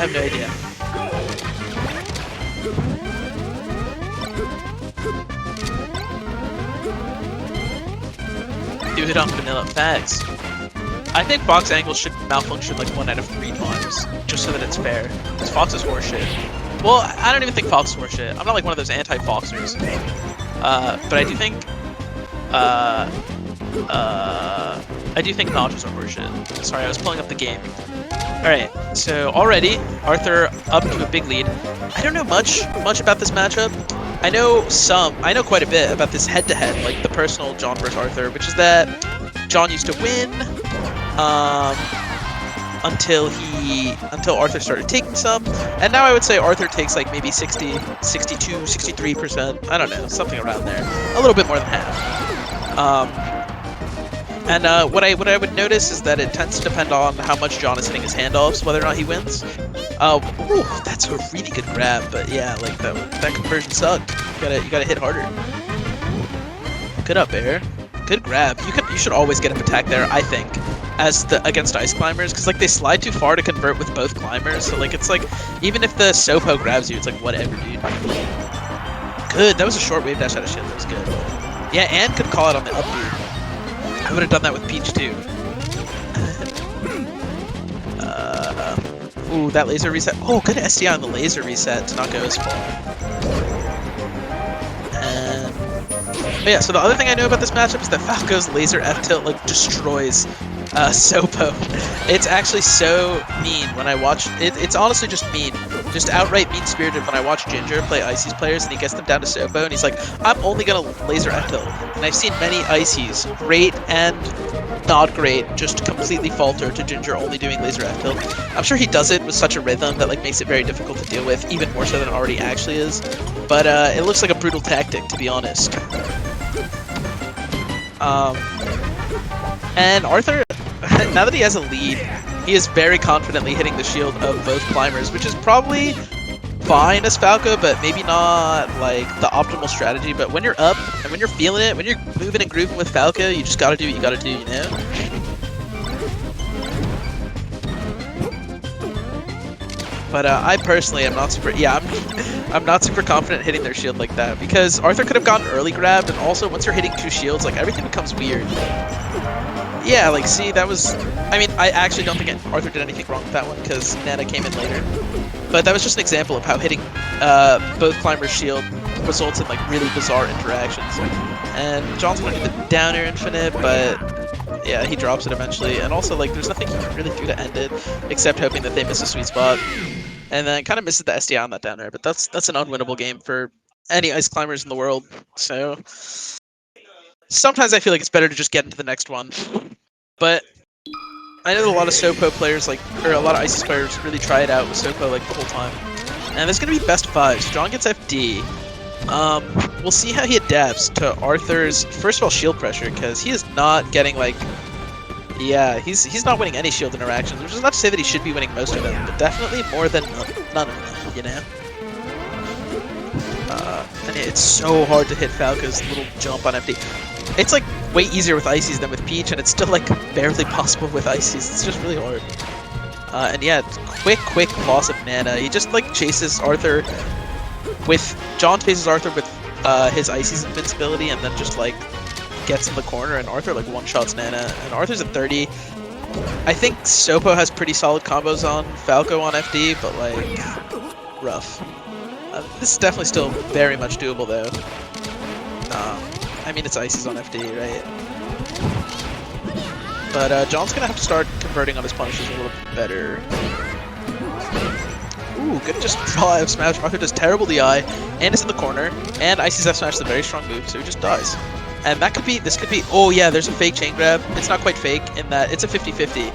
have no idea. Do it on vanilla facts. I think Fox angles should malfunction like 1 out of 3 times, just so that it's fair. Because Fox is horseshit. Well, I don't even think Fox is horseshit. I'm not like one of those anti-Foxers. But I do think, Notches are horseshit. Sorry, I was pulling up the game. Alright, so already, Arthur up to a big lead. I don't know much about this matchup. I know quite a bit about this head-to-head, like the personal John versus Arthur, which is that John used to win, until Arthur started taking some, and now I would say Arthur takes like maybe 60, 62, 63%, I don't know, something around there, a little bit more than half. And what I would notice is that it tends to depend on how much John is hitting his handoffs, whether or not he wins. Ooh, that's a really good grab, but yeah, like that conversion sucked. You gotta hit harder. Good up air. Good grab. You should always get him attack there, I think, against ice climbers, because like they slide too far to convert with both climbers. So like it's like even if the Sopo grabs you, it's like whatever, dude. Good. That was a short wave dash out of shit. That was good. Yeah, and could call it on the up B. I would have done that with Peach too. Ooh, that laser reset. Oh, good SDI on the laser reset to not go as far. But yeah, so the other thing I know about this matchup is that Falco's laser F tilt like destroys Sopo. It's actually so mean when I watch it. It's honestly just mean, just outright mean-spirited when I watch Ginger play Icies players and he gets them down to Sopo and he's like, I'm only gonna laser F tilt. And I've seen many Icies, great and not great, just completely falter to Ginger only doing laser F tilt. I'm sure he does it with such a rhythm that like makes it very difficult to deal with, even more so than it already actually is. But it looks like a brutal tactic, to be honest. And Arthur, now that he has a lead, he is very confidently hitting the shield of both climbers, which is probably fine as Falco, but maybe not like the optimal strategy. But when you're up and when you're feeling it, when you're moving and grooving with Falco, you just gotta do what you gotta do, you know? But I personally am not super. Yeah, I'm not super confident hitting their shield like that because Arthur could have gotten early grabbed, and also once you're hitting 2 shields, like everything becomes weird. Yeah, like see, that was. I mean, I actually don't think Arthur did anything wrong with that one because Nana came in later. But that was just an example of how hitting both climbers' shield results in like really bizarre interactions. And John's going to do the down air infinite, but. Yeah, he drops it eventually, and also, like, there's nothing he can really do to end it, except hoping that they miss a sweet spot. And then kind of misses the SDI on that down air, but that's an unwinnable game for any ice climbers in the world, so... Sometimes I feel like it's better to just get into the next one. But I know that a lot of Sopo players, like, or a lot of Ices players really try it out with Sopo, like, the whole time. And there's gonna be best of 5s. John gets FD. We'll see how he adapts to Arthur's, first of all, shield pressure, because he is not getting, like, yeah, he's not winning any shield interactions, which is not to say that he should be winning most of them, but definitely more than none of them, you know? And it's so hard to hit Falco's little jump on FD. It's, like, way easier with Icies than with Peach, and it's still, like, barely possible with Icies. It's just really hard. And yeah, quick loss of mana. He just, like, chases Arthur with... John chases Arthur with his Icies invincibility and then just, like, gets in the corner, and Arthur, like, one-shots Nana. And Arthur's at 30. I think Sopo has pretty solid combos on Falco on FD, but, like, rough. This is definitely still very much doable, though. I mean, it's Icies on FD, right? But John's gonna have to start converting on his punishes a little bit better. Ooh, good just draw F smash. Arthur does terrible DI, and is in the corner, and Icies F smash is a very strong move, so he just dies. And that could be, this could be, oh yeah, there's a fake chain grab. It's not quite fake in that it's a 50-50.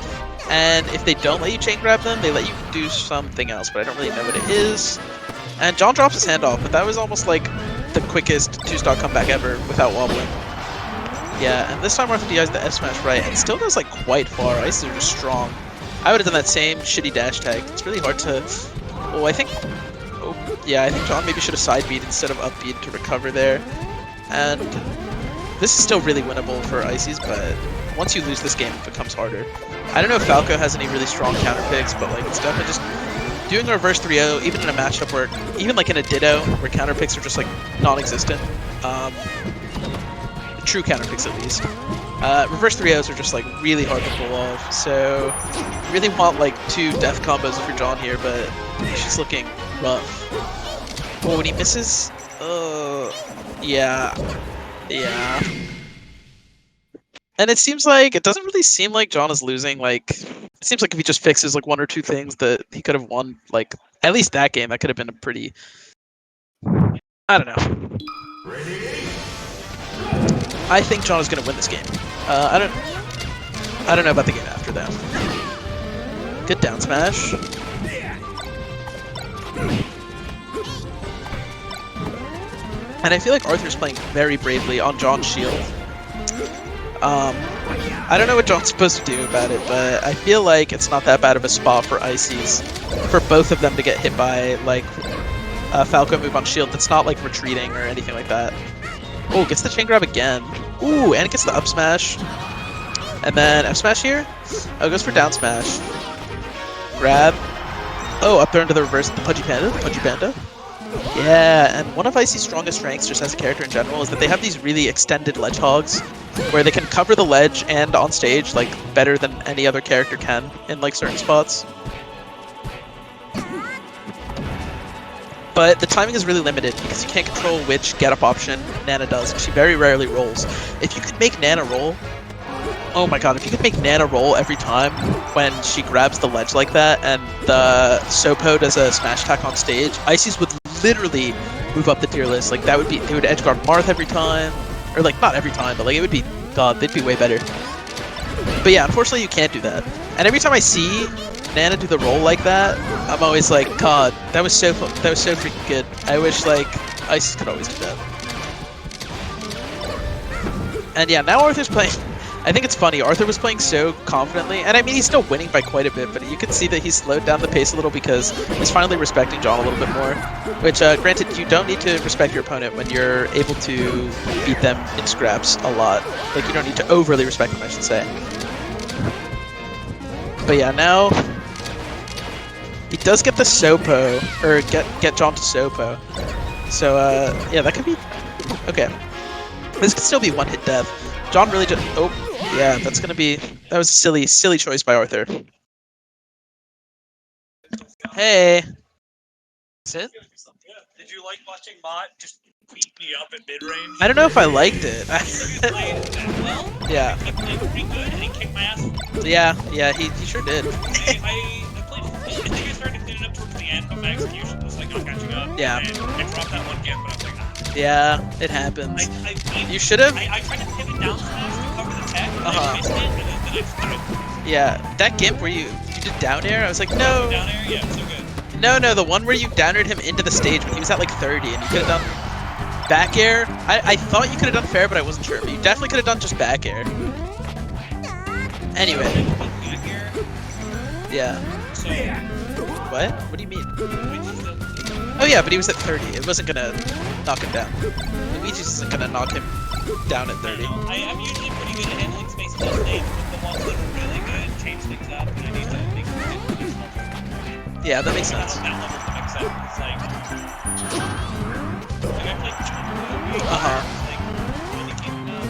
And if they don't let you chain grab them, they let you do something else, but I don't really know what it is. And John drops his hand off, but that was almost like the quickest 2-stock comeback ever without wobbling. Yeah, and this time Arthur DIs the F smash right, and still goes like quite far. Ices are just strong. I would have done that same shitty dash tag. It's really hard to... Oh, I think... Oh, yeah, I think John maybe should have side beat instead of up beat to recover there. And this is still really winnable for Icies, but once you lose this game, it becomes harder. I don't know if Falco has any really strong counter picks, but like it's definitely just doing a reverse 3-0, even in a matchup where, even like in a Ditto, where counter picks are just like non-existent, true counter picks at least, reverse 3-0s are just like really hard to pull off. So, you really want like 2 death combos for John here, but she's looking rough. Oh, when he misses, yeah. And it seems like, it doesn't really seem like John is losing, like, it seems like if he just fixes like 1 or 2 things that he could have won, like, at least that game, that could have been a pretty, I don't know. I think John is going to win this game. I don't know about the game after that. Good down smash. And I feel like Arthur's playing very bravely on John's shield. I don't know what John's supposed to do about it, but I feel like it's not that bad of a spot for Icies, for both of them to get hit by, like, a Falco move on shield that's not, like, retreating or anything like that. Oh, gets the chain grab again. Ooh, and it gets the up smash. And then F smash here. Oh, goes for down smash. Grab. Oh, up there into the reverse, the Pudgy Panda. Yeah, and one of Icy's strongest strengths, just as a character in general, is that they have these really extended ledge hogs, where they can cover the ledge and on stage, like, better than any other character can in, like, certain spots. But the timing is really limited, because you can't control which get-up option Nana does. She very rarely rolls. If you could make Nana roll, oh my god, if you could make Nana roll every time when she grabs the ledge like that, and the Sopo does a smash attack on stage, Icies would literally move up the tier list. Like, that would be, they would edgeguard Marth every time. Or, like, not every time, but, like, it would be, god, they'd be way better. But yeah, unfortunately you can't do that. And every time I see Nana do the roll like that, I'm always like, god, that was so freaking good. I wish, like, Icies could always do that. And yeah, now Arthur's playing, I think it's funny, Arthur was playing so confidently, and I mean, he's still winning by quite a bit, but you can see that he's slowed down the pace a little because he's finally respecting John a little bit more. Which, granted, you don't need to respect your opponent when you're able to beat them in scraps a lot. Like, you don't need to overly respect them, I should say. But yeah, now he does get the Sopo, or get John to Sopo. So, yeah, that could be, okay. This could still be one-hit death. John really just, oh, yeah, that's gonna be, that was a silly choice by Arthur. Hey. Is it? Did you like watching Mott just beat me up at mid-range? I don't know if I liked it. He played well. Yeah. He played pretty good, and he kicked my ass. Yeah, he sure did. I played, I think I started cleaning up towards the end, but my execution was like not catching up. Yeah. And I dropped that one gift, but I was like, ah. Yeah, it happens. I You should have. I tried to pivot down smash to cover the tech, and Uh-huh. I missed it, and then I just threw it. Yeah, that gimp where you did down air, I was like, no. Down air, yeah, so good. No, the one where you down aired him into the stage when he was at like 30 and you could have done back air. I thought you could have done fair, but I wasn't sure. But you definitely could have done just back air. Anyway. Back air. Yeah. So, What? What do you mean? Luigi's still, Oh yeah, but he was at 30. It wasn't gonna knock him down. Luigi's isn't gonna knock him down at 30. I'm usually pretty good at handling spaces on stage, but the ones that are really good change things up, and I need to make them get to the Yeah, that makes sense. that level to mix up. It's like I played Uh-huh. like really keep it up.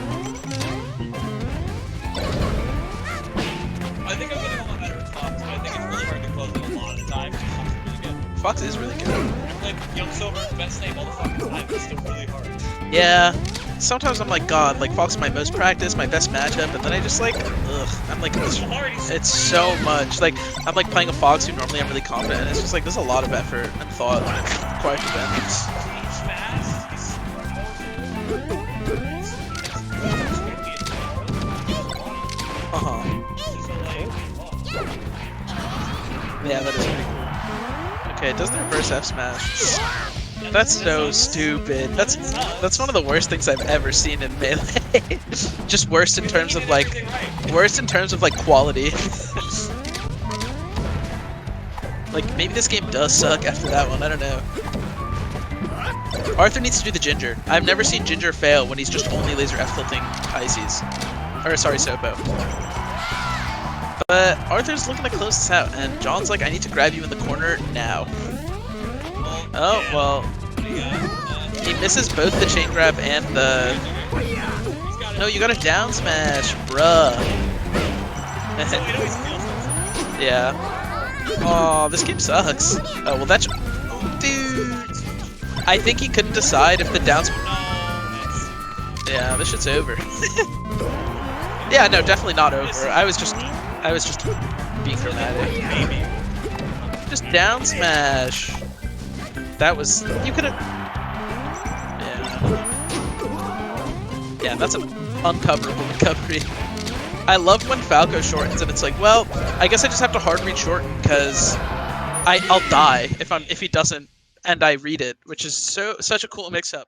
I think I'm getting a lot better at Fox, but I think it's really hard to close it a lot of the time. Fox is really good. Fox is really good. I played Young Silver, best name all the fucking time, but it's still really hard. Yeah. Sometimes I'm like, God, like Fox is my most practiced, my best matchup, and then I just like, ugh. I'm like, It's so hard. it's so much. Like, I'm like playing a Fox who normally I'm really confident, and it's just like, there's a lot of effort and thought required to that. He's fast. Yeah, that is pretty cool. Okay, it does the reverse F smash. That's so stupid. That's one of the worst things I've ever seen in Melee. Just worst in terms of like quality. Like maybe this game does suck after that one. I don't know. Arthur needs to do the Ginger. I've never seen Ginger fail when he's just only laser F tilting Icies. Or sorry, Sopo. But Arthur's looking to close this out, and John's like, I need to grab you in the corner now. Oh, yeah. well, What do you got? he misses both the chain grab and the... He's got it. No, you got a down smash, bruh. So it always feels like Yeah. Oh, this game sucks. Oh, well, that's... Dude. I think he couldn't decide if the down smash... no, Yeah, this shit's over. Yeah, no, definitely not over. I was just being dramatic. maybe. Just down smash. That was you could have. Yeah. Yeah, that's an uncoverable recovery. I love when Falco shortens and it's like, well, I guess I just have to hard read shorten because I'll die if he doesn't and I read it, which is such a cool mix up.